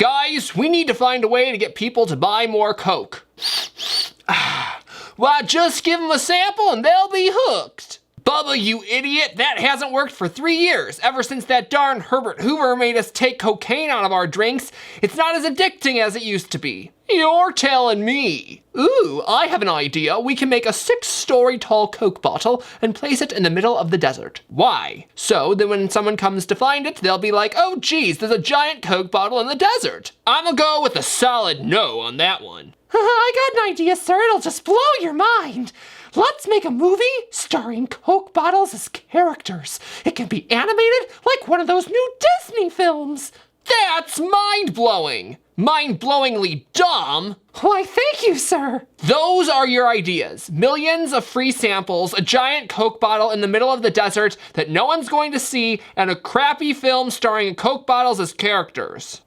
Guys, we need to find a way to get people to buy more Coke. Why, just give them a sample and they'll be hooked. Bubba, you idiot, that hasn't worked for 3 years. Ever since that darn Herbert Hoover made us take cocaine out of our drinks, it's not as addicting as it used to be. You're telling me. Ooh, I have an idea. We can make a 6-story tall Coke bottle and place it in the middle of the desert. Why? So that when someone comes to find it, they'll be like, oh geez, there's a giant Coke bottle in the desert. I'm gonna go with a solid no on that one. I got an idea, sir. It'll just blow your mind. Let's make a movie starring Coke bottles as characters. It can be animated like one of those new Disney films. That's mind-blowing. Mind-blowingly dumb. Why, thank you, sir. Those are your ideas. Millions of free samples, a giant Coke bottle in the middle of the desert that no one's going to see, and a crappy film starring Coke bottles as characters.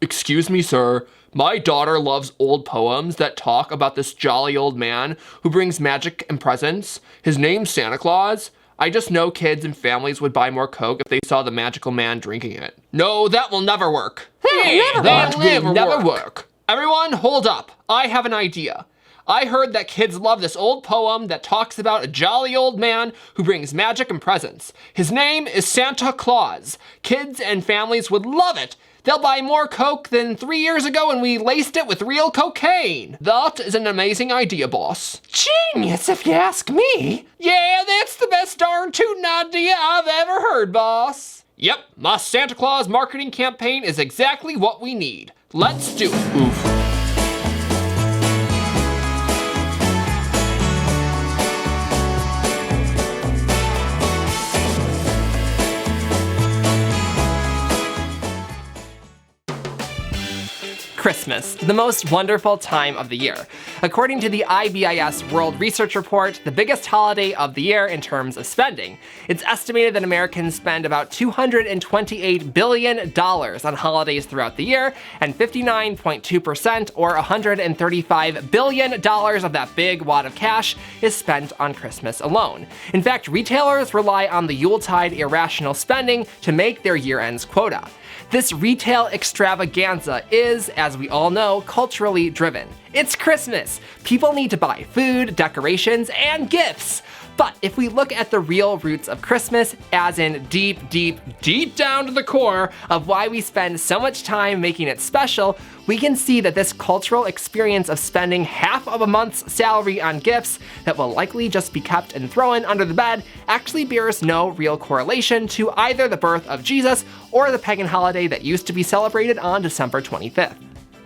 Excuse me, sir. My daughter loves old poems that talk about this jolly old man who brings magic and presents. His name's Santa Claus. I just know kids and families would buy more Coke if they saw the magical man drinking it. No, that will never work. That will never work. Everyone, hold up. I have an idea. I heard that kids love this old poem that talks about a jolly old man who brings magic and presents. His name is Santa Claus. Kids and families would love it. They'll buy more Coke than 3 years ago when we laced it with real cocaine. That is an amazing idea, boss. Genius, if you ask me. Yeah, that's the best darn tootin' idea I've ever heard, boss. Yep, my Santa Claus marketing campaign is exactly what we need. Let's do it. Oof. Christmas, the most wonderful time of the year. According to the IBIS World Research Report, the biggest holiday of the year in terms of spending. It's estimated that Americans spend about $228 billion on holidays throughout the year, and 59.2% or $135 billion of that big wad of cash is spent on Christmas alone. In fact, retailers rely on the Yuletide irrational spending to make their year-ends quota. This retail extravaganza is, as we all know, culturally driven. It's Christmas. People need to buy food, decorations, and gifts. But if we look at the real roots of Christmas, as in deep down to the core of why we spend so much time making it special, we can see that this cultural experience of spending half of a month's salary on gifts that will likely just be kept and thrown under the bed actually bears no real correlation to either the birth of Jesus or the pagan holiday that used to be celebrated on December 25th.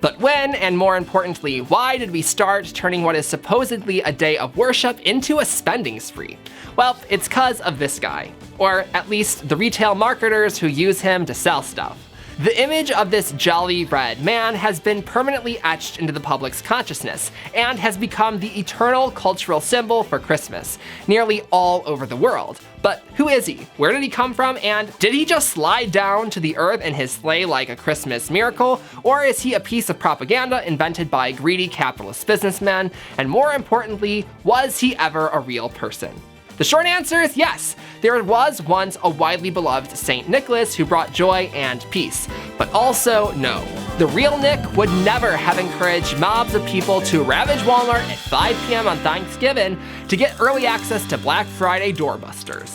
But when, and more importantly, why did we start turning what is supposedly a day of worship into a spending spree? Well, it's 'cause of this guy. Or at least the retail marketers who use him to sell stuff. The image of this jolly red man has been permanently etched into the public's consciousness and has become the eternal cultural symbol for Christmas, nearly all over the world. But who is he? Where did he come from? And did he just slide down to the earth in his sleigh like a Christmas miracle? Or is he a piece of propaganda invented by greedy capitalist businessmen? And more importantly, was he ever a real person? The short answer is yes. There was once a widely beloved Saint Nicholas who brought joy and peace. But also, no. The real Nick would never have encouraged mobs of people to ravage Walmart at 5 p.m. on Thanksgiving to get early access to Black Friday doorbusters.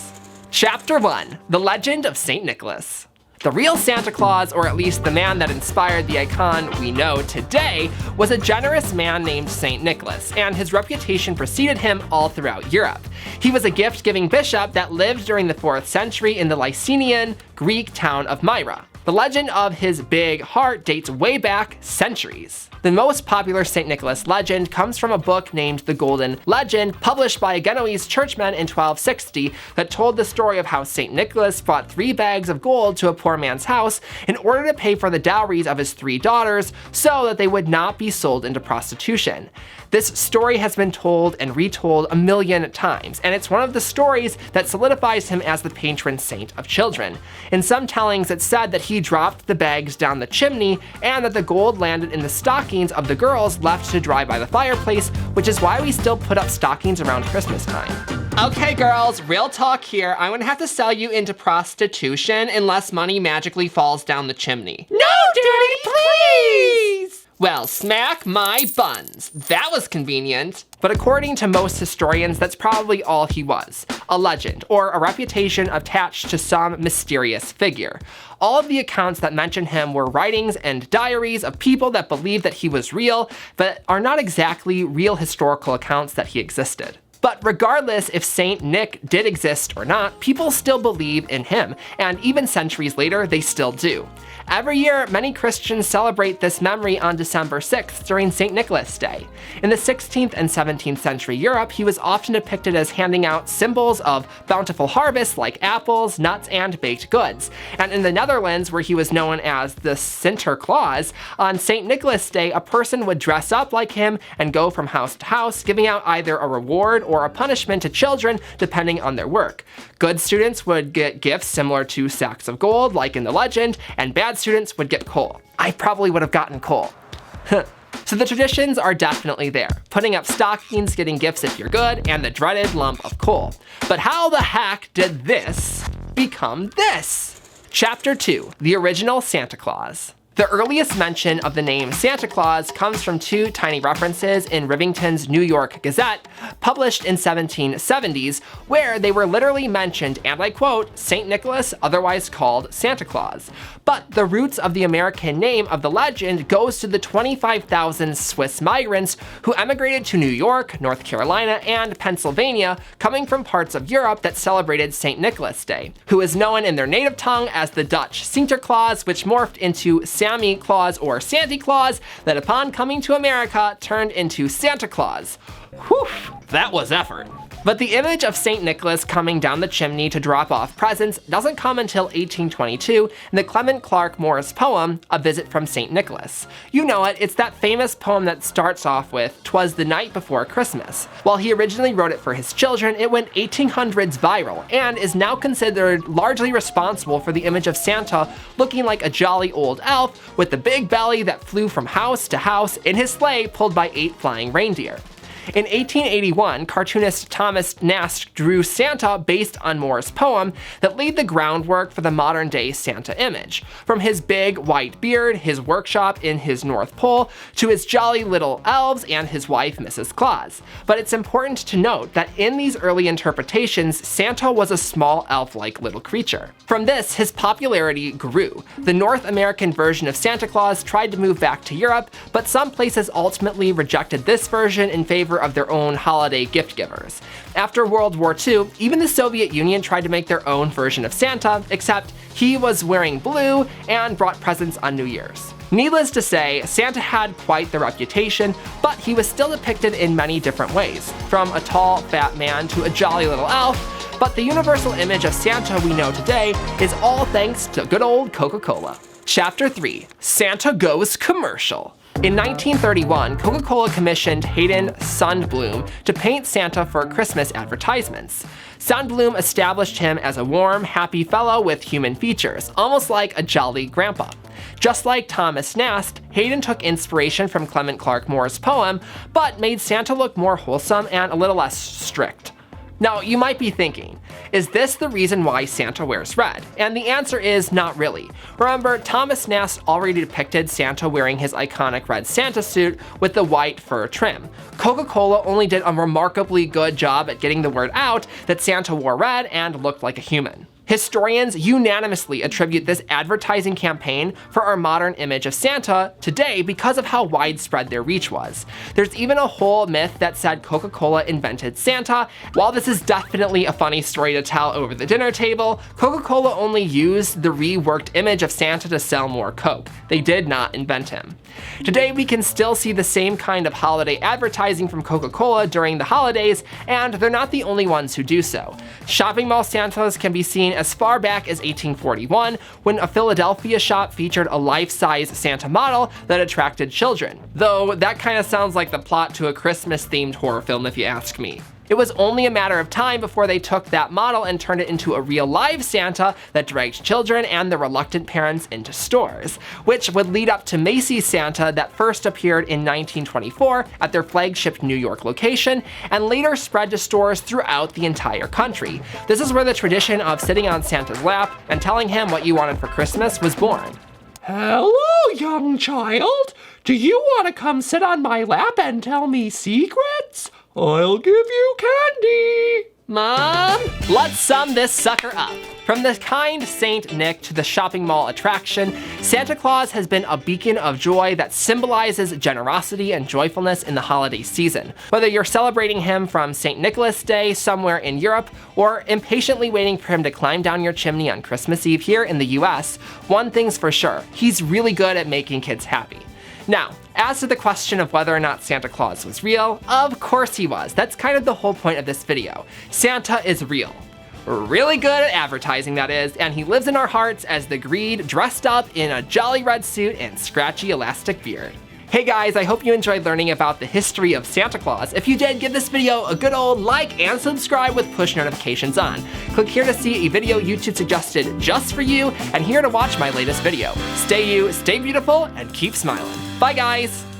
Chapter 1. The Legend of Saint Nicholas. The real Santa Claus, or at least the man that inspired the icon we know today, was a generous man named Saint Nicholas, and his reputation preceded him all throughout Europe. He was a gift-giving bishop that lived during the 4th century in the Lycian Greek town of Myra. The legend of his big heart dates way back centuries. The most popular St. Nicholas legend comes from a book named The Golden Legend, published by a Genoese churchman in 1260, that told the story of how St. Nicholas brought 3 bags of gold to a poor man's house in order to pay for the dowries of his 3 daughters so that they would not be sold into prostitution. This story has been told and retold a million times, and it's one of the stories that solidifies him as the patron saint of children. In some tellings, it's said that he dropped the bags down the chimney and that the gold landed in the stockings of the girls left to dry by the fireplace, which is why we still put up stockings around Christmas time. Okay, girls, real talk here. I'm gonna have to sell you into prostitution unless money magically falls down the chimney. No, Daddy, please! Well, smack my buns. That was convenient. But according to most historians, that's probably all he was, a legend, or a reputation attached to some mysterious figure. All of the accounts that mention him were writings and diaries of people that believed that he was real, but are not exactly real historical accounts that he existed. But regardless if Saint Nick did exist or not, people still believe in him, and even centuries later, they still do. Every year, many Christians celebrate this memory on December 6th during St. Nicholas Day. In the 16th and 17th century Europe, he was often depicted as handing out symbols of bountiful harvests like apples, nuts, and baked goods. And in the Netherlands, where he was known as the Santa Claus, on St. Nicholas Day, a person would dress up like him and go from house to house, giving out either a reward or a punishment to children depending on their work. Good students would get gifts similar to sacks of gold, like in the legend, and bad students would get coal. I probably would have gotten coal. So the traditions are definitely there. Putting up stockings, getting gifts if you're good, and the dreaded lump of coal. But how the heck did this become this? Chapter 2, the original Santa Claus. The earliest mention of the name Santa Claus comes from two tiny references in Rivington's New York Gazette, published in 1770s, where they were literally mentioned, and I quote, St. Nicholas, otherwise called Santa Claus. But the roots of the American name of the legend goes to the 25,000 Swiss migrants who emigrated to New York, North Carolina, and Pennsylvania, coming from parts of Europe that celebrated St. Nicholas Day, who is known in their native tongue as the Dutch Sinterklaas, which morphed into Sammy Claus or Santy Claus, that upon coming to America turned into Santa Claus. Whew, that was effort. But the image of St. Nicholas coming down the chimney to drop off presents doesn't come until 1822 in the Clement Clarke Morris poem, A Visit from St. Nicholas. You know it, it's that famous poem that starts off with, "'Twas the night before Christmas." While he originally wrote it for his children, it went 1800s viral and is now considered largely responsible for the image of Santa looking like a jolly old elf with the big belly that flew from house to house in his sleigh pulled by 8 flying reindeer. In 1881, cartoonist Thomas Nast drew Santa based on Moore's poem that laid the groundwork for the modern-day Santa image. From his big white beard, his workshop in his North Pole, to his jolly little elves and his wife, Mrs. Claus. But it's important to note that in these early interpretations, Santa was a small elf-like little creature. From this, his popularity grew. The North American version of Santa Claus tried to move back to Europe, but some places ultimately rejected this version in favor of their own holiday gift givers. After World War II, even the Soviet Union tried to make their own version of Santa, except he was wearing blue and brought presents on New Year's. Needless to say, Santa had quite the reputation, but he was still depicted in many different ways, from a tall, fat man to a jolly little elf, but the universal image of Santa we know today is all thanks to good old Coca-Cola. Chapter 3, Santa Goes Commercial. In 1931, Coca-Cola commissioned Hayden Sundblom to paint Santa for Christmas advertisements. Sundblom established him as a warm, happy fellow with human features, almost like a jolly grandpa. Just like Thomas Nast, Hayden took inspiration from Clement Clarke Moore's poem, but made Santa look more wholesome and a little less strict. Now, you might be thinking, is this the reason why Santa wears red? And the answer is not really. Remember, Thomas Nast already depicted Santa wearing his iconic red Santa suit with the white fur trim. Coca-Cola only did a remarkably good job at getting the word out that Santa wore red and looked like a human. Historians unanimously attribute this advertising campaign for our modern image of Santa today because of how widespread their reach was. There's even a whole myth that said Coca-Cola invented Santa. While this is definitely a funny story to tell over the dinner table, Coca-Cola only used the reworked image of Santa to sell more Coke. They did not invent him. Today we can still see the same kind of holiday advertising from Coca-Cola during the holidays, and they're not the only ones who do so. Shopping mall Santas can be seen as far back as 1841, when a Philadelphia shop featured a life-size Santa model that attracted children. Though that kind of sounds like the plot to a Christmas-themed horror film if you ask me. It was only a matter of time before they took that model and turned it into a real live Santa that dragged children and their reluctant parents into stores, which would lead up to Macy's Santa that first appeared in 1924 at their flagship New York location and later spread to stores throughout the entire country. This is where the tradition of sitting on Santa's lap and telling him what you wanted for Christmas was born. Hello, young child. Do you want to come sit on my lap and tell me secrets? I'll give you candy. Mom, let's sum this sucker up. From the kind Saint Nick to the shopping mall attraction, Santa Claus has been a beacon of joy that symbolizes generosity and joyfulness in the holiday season. Whether you're celebrating him from St. Nicholas Day somewhere in Europe, or impatiently waiting for him to climb down your chimney on Christmas Eve here in the US, one thing's for sure, he's really good at making kids happy. Now, as to the question of whether or not Santa Claus was real, of course he was. That's kind of the whole point of this video. Santa is real. Really good at advertising, that is, and he lives in our hearts as the Greed dressed up in a jolly red suit and scratchy elastic beard. Hey guys, I hope you enjoyed learning about the history of Santa Claus. If you did, give this video a good old like and subscribe with push notifications on. Click here to see a video YouTube suggested just for you, and here to watch my latest video. Stay you, stay beautiful, and keep smiling. Bye guys!